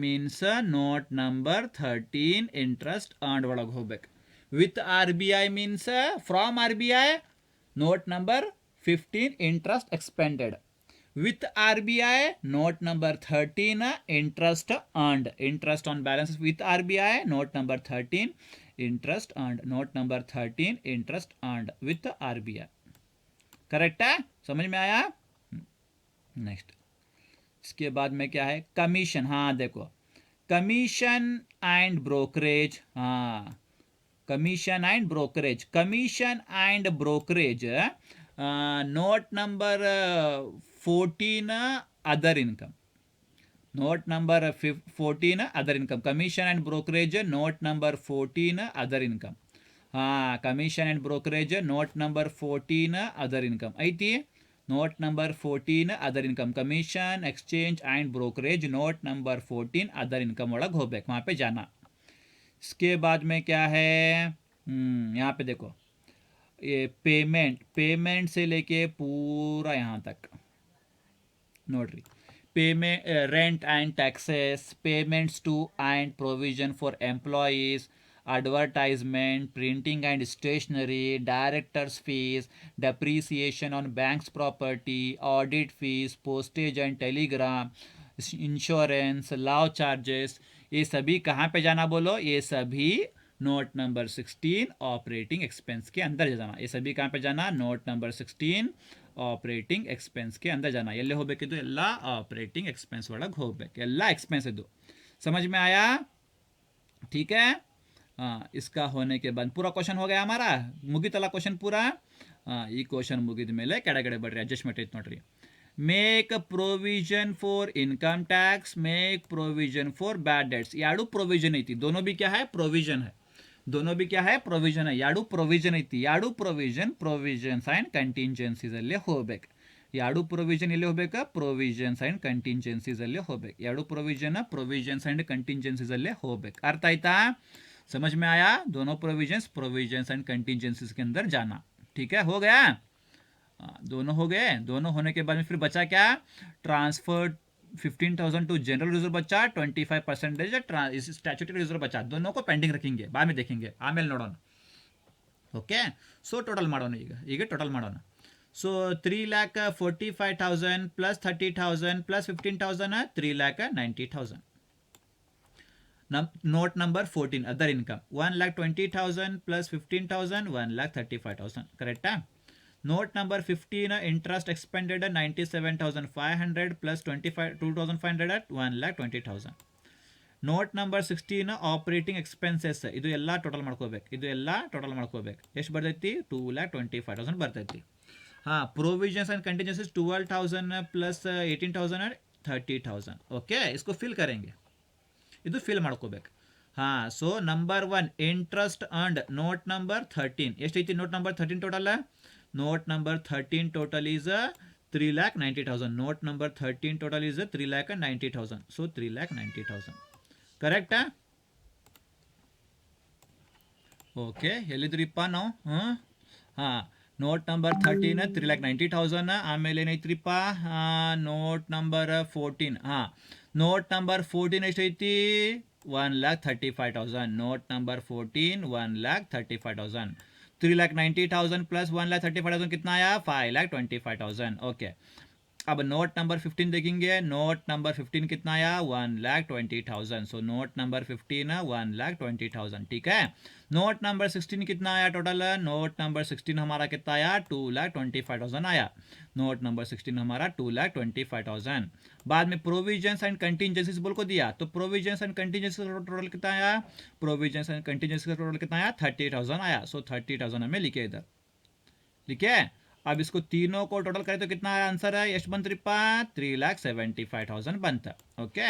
means note number 13 interest earned ಒಳಗೆ ಹೋಗಬೇಕು. With RBI means from RBI note number 15 interest expended. with RBI note number 13 interest earned. Interest on balances with RBI note number 13 interest earned. note number 13 interest earned with RBI. Correct है? समझ में आया? Next, इसके बाद में क्या है? Commission. हाँ देखो, कमीशन एंड ब्रोकरेज. हाँ, commission and brokerage. Commission and brokerage note number 14 other income. Note number 14 other income. Commission and brokerage note number 14 other income. हाँ, commission and brokerage note number 14 other income ಐತಿ. Note number 14 other income commission exchange and brokerage note number 14 other income ಒಳಗೆ ಹೋಗ್ಬೇಕು वहाँ पे जाना. इसके बाद में क्या है, यहाँ पे देखो ये पेमेंट से लेके पूरा यहाँ तक notary payment rent and taxes payments to and provision for employees advertisement printing and stationery directors fees depreciation on bank's property audit fees postage and telegram insurance law charges ये सभी कहाँ पे जाना बोलो, ये सभी नोट नंबर 16 ऑपरेटिंग एक्सपेंस के अंदर जाना. ये सभी कहाँ पे जाना, नोट नंबर 16 ಆಪರೇಟಿಂಗ್ ಎಕ್ಸ್ಪೆನ್ಸ್ಗೆ अंदर जाना. ಎಲ್ಲಿ ಹೋಗಬೇಕಿದ್ದು ಎಲ್ಲ ಆಪರೇಟಿಂಗ್ ಎಕ್ಸ್ಪೆನ್ಸ್ ಒಳಗೆ ಹೋಗ್ಬೇಕು, ಎಲ್ಲ ಎಕ್ಸ್ಪೆನ್ಸ್ ಇದು. समझ में आया? ठीक है. हाँ, इसका होने के बाद पूरा क्वेश्चन हो गया हमारा, ಮುಗಿತಲ್ಲ ಕ್ವಶನ್ ಪೂರಾ. ಈ ಕ್ವಶನ್ ಮುಗಿದ ಮೇಲೆ ಕೆಳಗಡೆ ಬರ್ರಿ, ಅಡ್ಜಸ್ಟ್ಮೆಂಟ್ ಐತೆ ನೋಡ್ರಿ. Make provision for income tax, make provision for bad debts. ಎರಡು ಪ್ರೊವಿಷನ್ ಐತಿ, दोनों भी क्या है, प्रोविजन है. दोनों भी क्या है, प्रोविजन है. ಎರಡು ಪ್ರೊವಿಷನ್ ಐತಿ, ಎರಡು ಪ್ರೊವಿಷನ್ಸ್ ಆ್ಯಂಡ್ ಕಂಟಿಂಜೆನ್ಸೀಸ್ ಅಲ್ಲೇ ಹೋಗ್ಬೇಕು. ಎರಡು ಪ್ರೊವಿಷನ್ ಎಲ್ಲಿ ಹೋಗ್ಬೇಕು, ಪ್ರೊವಿಷನ್ಸ್ ಆ್ಯಂಡ್ ಕಂಟಿಂಜೆನ್ಸೀಸ್ ಅಲ್ಲೇ ಹೋಗ್ಬೇಕು. ಎರಡು ಪ್ರೊವಿಷನ್ಸ್ ಆ್ಯಂಡ್ ಕಂಟಿಂಜೆನ್ಸೀಸ್ ಅಲ್ಲೇ ಹೋಗ್ಬೇಕು. ಅರ್ಥ ಆಯ್ತಾ? समझ में आया? दोनों प्रोविजंस एंड कंटिजेंसीज के अंदर जाना. ठीक है, हो गया. दोनों हो गए. दोनों होने के बाद में फिर बचा क्या, ट्रांसफर 15,000 टू जनरल रिजर्व बचा, 25% स्टैट्यूटरी रिजर्व बचा. दोनों को पेंडिंग रखेंगे, बाद में देखेंगे, ಆಮೇಲೆ ನೋಡೋಣ. ಓಕೆ, ಸೊ ಟೋಟಲ್ ಮಾಡೋಣ. ಈಗ ಟೋಟಲ್ ಮಾಡೋಣ. So 3,45,000 plus 30,000 plus 15,000 3,90,000. Note number 14 other income 1,20,000 plus 15,000 1,35,000. Correct है. Note number 15 interest expended 97,500 plus 2,500 1,20,000. Note number 16 operating expenses. ಇದು ಎಲ್ಲ ಟೋಟಲ್ ಮಾಡ್ಕೋಬೇಕು, ಎಷ್ಟು ಬರ್ತೈತಿ, 2,25,000 ಬರ್ತೈತಿ. ಹಾಂ, provisions and contingencies 12,000 plus 18,000 30,000. Okay, इसको फिल करेंगे, ಇದು ಫಿಲ್ ಮಾಡ್ಕೋಬೇಕು. ಹಾಂ, so number 1 interest and note number 13 ಎಷ್ಟೈತಿ, note number 13 total, note number 13 total is 3,90,000. Note number 13 total is 3,90,000. So 3,90,000 ಕರೆಕ್ಟಾ? ಓಕೆ, ಎಲ್ಲಿದ್ರಿಪ್ಪ ನಾವು? ಹಾಂ, ನೋಟ್ ನಂಬರ್ 13 3,90,000. ಆಮೇಲೆ ಏನೈತ್ರಿಪ್ಪ, ನೋಟ್ ನಂಬರ್ 14. ಹಾಂ, ನೋಟ್ ನಂಬರ್ 14 ಎಷ್ಟೈತಿ, 1,35,000. Note number 14 1,35,000. 3,90,000 प्लस 1,35,000 कितना आया, 5,25,000. ओके, अब नोट नंबर 15 देखेंगे. नोट नंबर 15 कितना आया, 1,20,000. So note number 15 1,20,000. ठीक है. नोट नंबर 16 कितना आया टोटल, नोट नंबर 16 हमारा कितना आया, 2,25,000 आया. नोट नंबर 16 हमारा 2,25,000. बाद में प्रोविजंस एंड कंटिजेंसीज बोल को दिया, तो प्रोविजंस एंड कंटिजेंसीज टोटल कितना आया, प्रोविजंस एंड कंटिजेंसीज का टोटल कितना आया, 30,000 आया. सो 30,000 हमें लिखे इधर, लिखे. अब इसको तीनों को टोटल करें तो कितना आंसर है, ಎಷ್ಟು ಬಂತ್ರಿಪ್ಪ, 3,75,000 ಬಂತ. ಓಕೆ,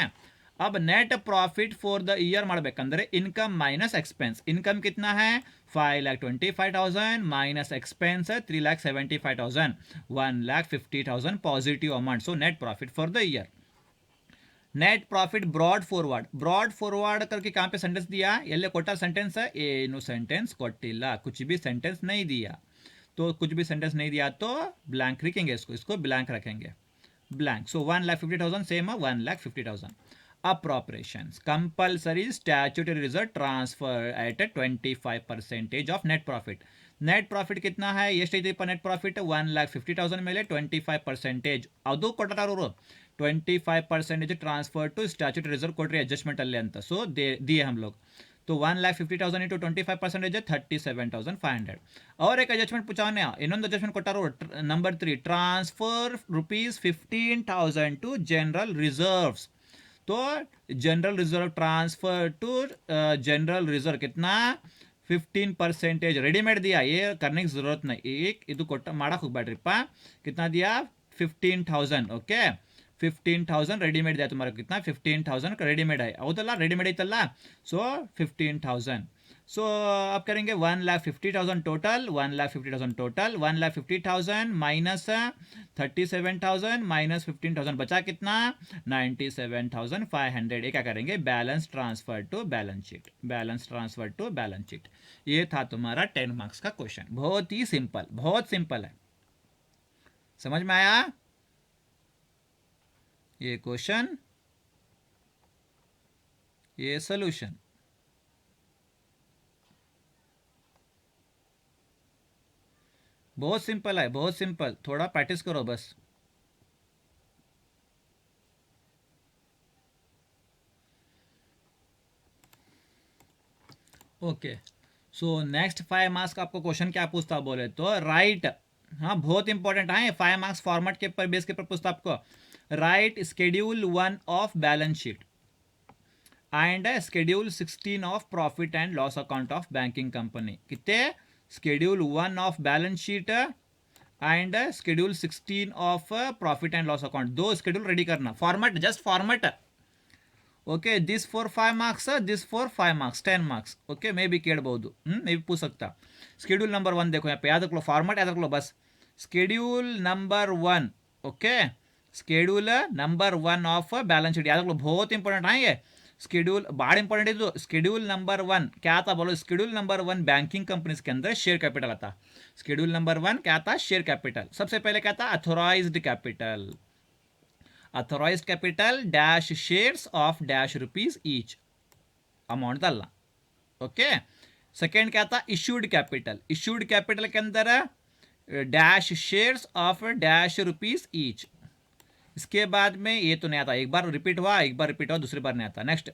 अब net profit for the year ಮಾಡಬೇಕಂದ್ರೆ इनकम माइनस एक्सपेंस. इनकम कितना है, 5,25,000 minus expense 3,75,000, 1,50,000 positive amount. So net profit for the year. Net profit brought forward करके कहाँ पे सेंटेंस दिया, ಎಲ್ಲೇ ಕೊಟ್ಟ सेंटेंस, ಏನು सेंटेंस ಕೊಟ್ಟಿಲ್ಲ, कुछ भी सेंटेंस नहीं दिया. तो कुछ भी सेंटेंस नहीं दिया तो ब्लैंक लिखेंगे, इसको ब्लैंक रखेंगे, ब्लैंक. सो 1,50,000 सेम है, 1,50,000. Appropriations, compulsory statutory reserve transfer at 25% of net profit. Net profit कितना है, ಎಷ್ಟೈತಿಪ್ಪ ನೆಟ್ ಪ್ರಾಫಿಟ್, 1,50,000 ಮೇಲೆ 25%, ಅದು ಕೊಟ್ಟಾರವರು 25% ट्रांसफर टू स्टैट्यूटरी रिजर्व ಕೊಟ್ರಿ ಅಡ್ಜಸ್ಟ್ಮೆಂಟ್ ಅಲ್ಲಿ ಅಂತ. ಸೊ दिए हम लोग, तो 1,50,000 इंटू 25% 37,500. और एक एडजस्टमेंट पूछा, ಇನ್ನೊಂದು एडजस्टमेंट ಕೊಟ್ಟಾರು, number 3 transfer ₹15,000 to general reserves. तो general reserve transfer to general reserve कितना, 15% रेडीमेड दिया, ये करने की जरूरत नहीं. एक ಇದು ಕೊಟ್ಟ ಮಾಡಕ್ಕೆ ಹೋಗ್ಬೇಡ್ರಿಪ್ಪ. कितना दिया, 15,000. ओके, 15,000 रेडीमेड दिया तुम्हारा, कितना, 15,000 का रेडीमेड है, ಹೌದಲ್ಲ, रेडीमेड ಐತಲ್ಲ. सो 15,000. सो आप करेंगे 1,50,000 टोटल, 1,50,000 टोटल, 1,50,000 माइनस 37,000 माइनस 15,000 बचा कितना 97,500। ये क्या करेंगे balance transfer to balance sheet, balance transfer to balance sheet. ये था तुम्हारा 10 मार्क्स का क्वेश्चन, बहुत ही सिंपल, बहुत सिंपल है। समझ में आया ये क्वेश्चन, ये सोल्यूशन। बहुत सिंपल है, बहुत सिंपल, थोड़ा प्रैक्टिस करो बस। ओके, सो नेक्स्ट 5 मार्क्स का आपको क्वेश्चन क्या पूछता बोले तो राइट, हाँ बहुत इंपॉर्टेंट है 5 मार्क्स फॉर्मेट के ऊपर बेस के ऊपर पूछता आपको। Right schedule 1 of balance sheet and schedule 16 of profit and loss account of banking company. कितने schedule 1 of balance sheet and schedule 16 of profit and loss account, दो स्केड्यूल रेडी करना, format just format. Okay this for 5 marks, this for 5 marks 10 marks. Okay मे भी ಕೇಳಬಹುದು, मे भी पूछ सकता। Schedule number 1 देखो यहाँ पे याद रख लो, फॉर्मेट याद रख लो बस। Schedule number 1, okay schedule number 1 of balance sheet याद रख लो, बहुत इंपॉर्टेंट है ये स्केड्यूल, बड़ा इंपॉर्टेंट है। तो स्केड्यूल नंबर 1 क्या था बोलो, स्केड्यूल नंबर 1 बैंकिंग कंपनीज के अंदर शेयर कैपिटल आता। स्केड्यूल नंबर 1 क्या था, शेयर कैपिटल। सबसे पहले क्या था, authorised capital, authorised capital dash shares of dash rupees each, amount डालना। ओके सेकेंड क्या था, इश्यूड कैपिटल, इश्यूड कैपिटल के अंदर dash shares of dash rupees each. इसके बाद में ये तो नहीं आता, एक बार रिपीट हुआ, एक बार रिपीट हुआ, दूसरी बार नहीं आता। Next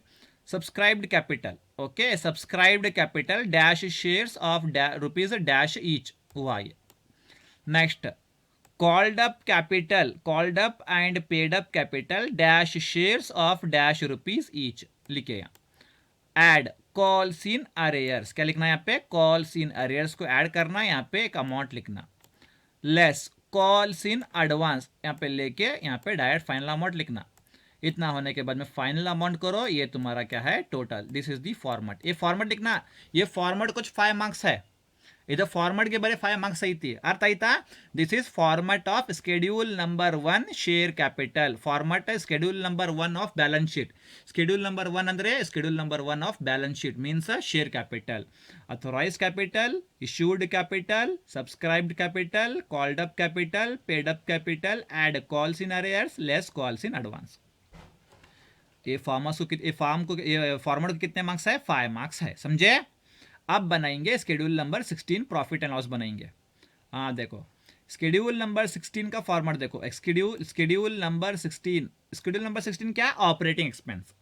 subscribed capital, okay subscribed capital dash shares of rupees dash each हुआ ये। Next called up capital, called up and paid up capital dash shares of dash rupees each लिखेगा। एड कॉल्स इन अरेयर्स, क्या लिखना है यहाँ पे, calls in अरेयर्स को add करना, यहाँ पे एक अमाउंट लिखना। लेस कॉल्स इन एडवांस, यहाँ पे लेके यहाँ पे डायरेक्ट फाइनल अमाउंट लिखना। इतना होने के बाद में फाइनल अमाउंट करो, ये तुम्हारा क्या है total, this is the format. ये फॉर्मेट लिखना, ये फॉर्मेट कुछ 5 मार्क्स है, इधर फॉर्मेट के बारे 5 मार्क्स आई थी, अर्थ आई था। This is format of schedule number 1 share capital, format schedule number 1 of balance sheet. Schedule number 1 ಅಂದ್ರೆ schedule number 1 of balance sheet means share capital, authorised capital, issued capital, subscribed capital, called up capital, paid up capital, add calls in arrears, less calls in advance. ये format को कितने marks है, 5 marks है, समझे। अब बनाएंगे schedule number 16 profit and loss बनाएंगे। हाँ देखो स्केड्यूल नंबर 16 का फॉर्मेट देखो, स्केड्यूल नंबर 16, स्केड्यूल नंबर 16 क्या, ऑपरेटिंग एक्सपेंस।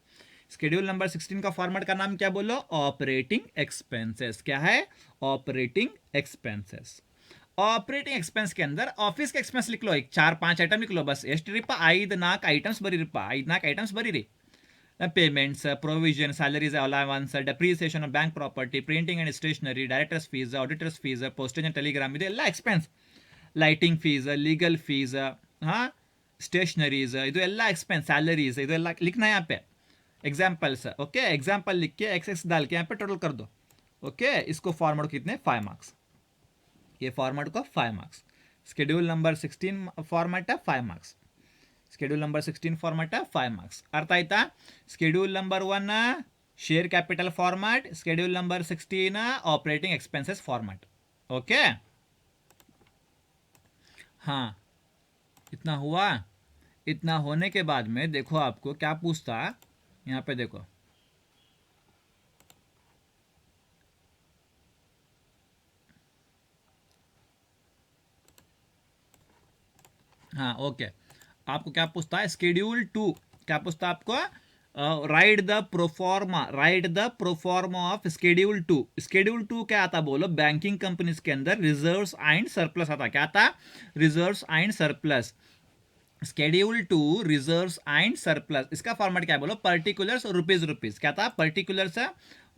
स्केड्यूल नंबर 16 का फॉर्मेट का नाम क्या बोलो, ऑपरेटिंग एक्सपेंसेस। क्या है, ऑपरेटिंग एक्सपेंसेस। ऑपरेटिंग एक्सपेंस के अंदर ऑफिस के एक्सपेंस लिख लो, एक 4-5 आइटम लिख लो बस, ಎಷ್ಟು ರೀಪ 5-4 ಐಟಮ್ಸ್ ಬರೀರಿಪ್ಪ, 5-4 ಐಟಮ್ಸ್ ಬರೀರಿ। payments, provision, salaries, allowance, depreciation of bank property, printing and stationery, director's fees, auditor's fees, postage and telegram, ಇದೆಲ್ಲ expense. Lighting fees, legal fees, हाँ स्टेशनरीज, ಇದು ಎಲ್ಲ एक्सपेंस, सैलरीज, ಇದು ಎಲ್ಲ लिखना है यहाँ पे। एग्जाम्पल्स, ओके एग्जाम्पल लिख के एक्स डाल के यहाँ पे टोटल कर दो। ओके इसको फॉर्मेट कितने 5 मार्क्स, ये फॉर्मेट को 5 मार्क्स। स्केड्यूल नंबर 16 फॉर्मेट है 5 marks, schedule number 16 format 5 marks, अर्थ आयता। Schedule number 1 share capital format, schedule number 16 operating expenses format. Okay हाँ इतना हुआ। इतना होने के बाद में देखो आपको क्या पूछता, यहाँ पे देखो हाँ ओके आपको क्या पूछता है, स्केड्यूल 2 क्या पूछता है आपको, right the proforma, right the proforma of schedule 2। Schedule 2 क्या आता बोलो, बैंकिंग कंपनीज के अंदर रिजर्व्स एंड सरप्लस आता। क्या आता, reserves and surplus. Schedule 2 reserves and surplus, इसका फॉर्मेट क्या है बोलो, पर्टिकुलर्स रुपीज रुपीज। क्या था, पर्टिकुलर्स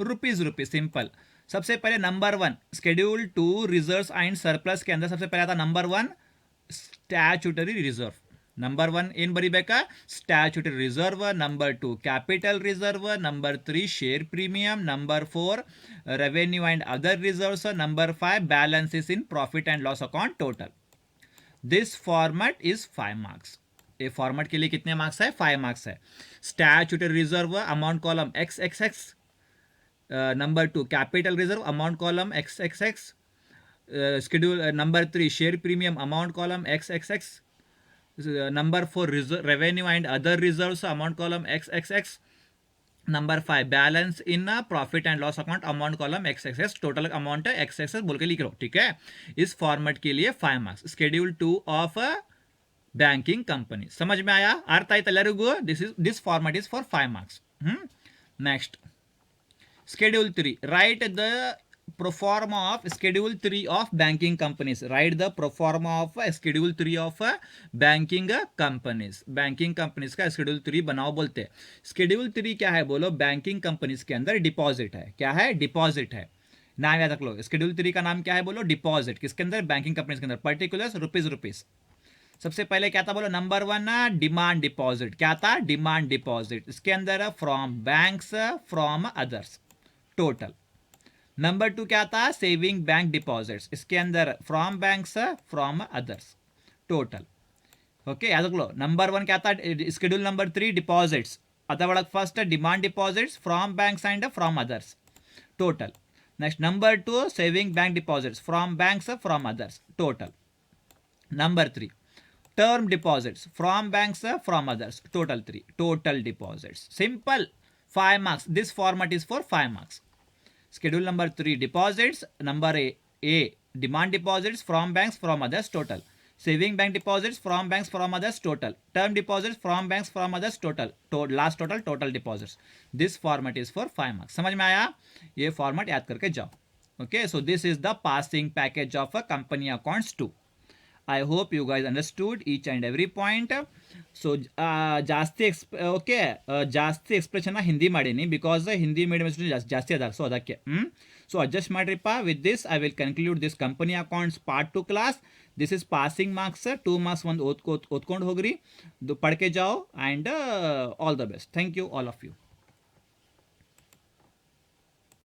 रुपीज रुपीज, सिंपल। सबसे पहले number 1 schedule 2 reserves and surplus के अंदर सबसे पहले आता नंबर 1 स्टैट्यूटरी रिजर्व। ನಂಬರ್ 1 ಏನು ಬರಿಬೇಕಾ? Statutory reserve. Number 2 capital reserve. Number 3 share premium. Number 4 revenue and other reserves. Number 5 balances in profit and loss account total. This format is 5 marks. ये format के लिए कितने मार्क्स है? 5 marks है. Statutory reserve amount column X X X. Number 2 capital reserve amount column X X X. Schedule number 3 share premium amount column X X X. Number 4 revenue and other reserves amount column X X X. Number 5 balance in profit and loss account amount column X X x. Total amount है x x बोल के लिख लो. ठीक है, इस format के लिए 5 marks. Schedule 2 of banking company. समझ में आया? अर्थ आयता ಎಲ್ಲರಿಗೂ? This format is for 5 marks. Next schedule 3. Right the proforma of schedule 3 of banking companies. Write the proforma of schedule 3 of banking companies. Banking companies का schedule 3 बनाओ बोलते हैं. Schedule 3 क्या है बोलो? बैंकिंग कंपनीज के अंदर डिपॉजिट है. क्या है? डिपॉजिट है. नाम याद रख लो. शेड्यूल 3 का नाम क्या है बोलो? डिपॉजिट. किसके अंदर? बैंकिंग कंपनीज के अंदर. Particulars rupees. सबसे पहले क्या था बोलो? Number 1 demand deposit. क्या था? Demand deposit. इसके अंदर from banks, from others, total. Number 2 क्या था? Saving bank deposits. इसके अंदर from banks, from others, total. Okay, याद रख लो. नंबर 1 क्या था? Schedule number 3 deposits. Other first demand deposits from banks and from others, total. Next number 2 saving bank deposits from banks, from others, total. Number 3 term deposits from banks, from others, total 3. Total deposits. Simple. 5 marks. This format is for 5 marks. Schedule number 3 deposits. Number A demand deposits from banks, from others, total. Saving bank deposits from banks, from others, total. Term deposits from banks, from others, total. Last total deposits. This format is for 5 marks. समझ में आया? ये format याद करके जाओ. Okay, so this is the passing package of a company accounts 2. I hope you guys understood each and every point. So ಜಾಸ್ತಿ ಜಾಸ್ತಿ ಎಕ್ಸ್ಪ್ರೆಷನ್ನ ಹಿಂದಿ ಮಾಡೀನಿ, ಬಿಕಾಸ್ ಹಿಂದಿ ಮೀಡಿಯಮ್ ಸ್ಟೂಡೆಂಟ್ ಜಾಸ್ತಿ ಅದಾರ. ಸೊ ಅದಕ್ಕೆ ಸೊ ಅಡ್ಜಸ್ಟ್ ಮಾಡಿರಿಪ್ಪ. With this I will conclude this company accounts part 2 class. This is passing marks. 2 marks ಒಂದು ಓದ್ಕೊಂಡು ಹೋಗ್ರಿ, ಪಡ್ಕೆ ಜಾओ, and all the best. Thank you all of you.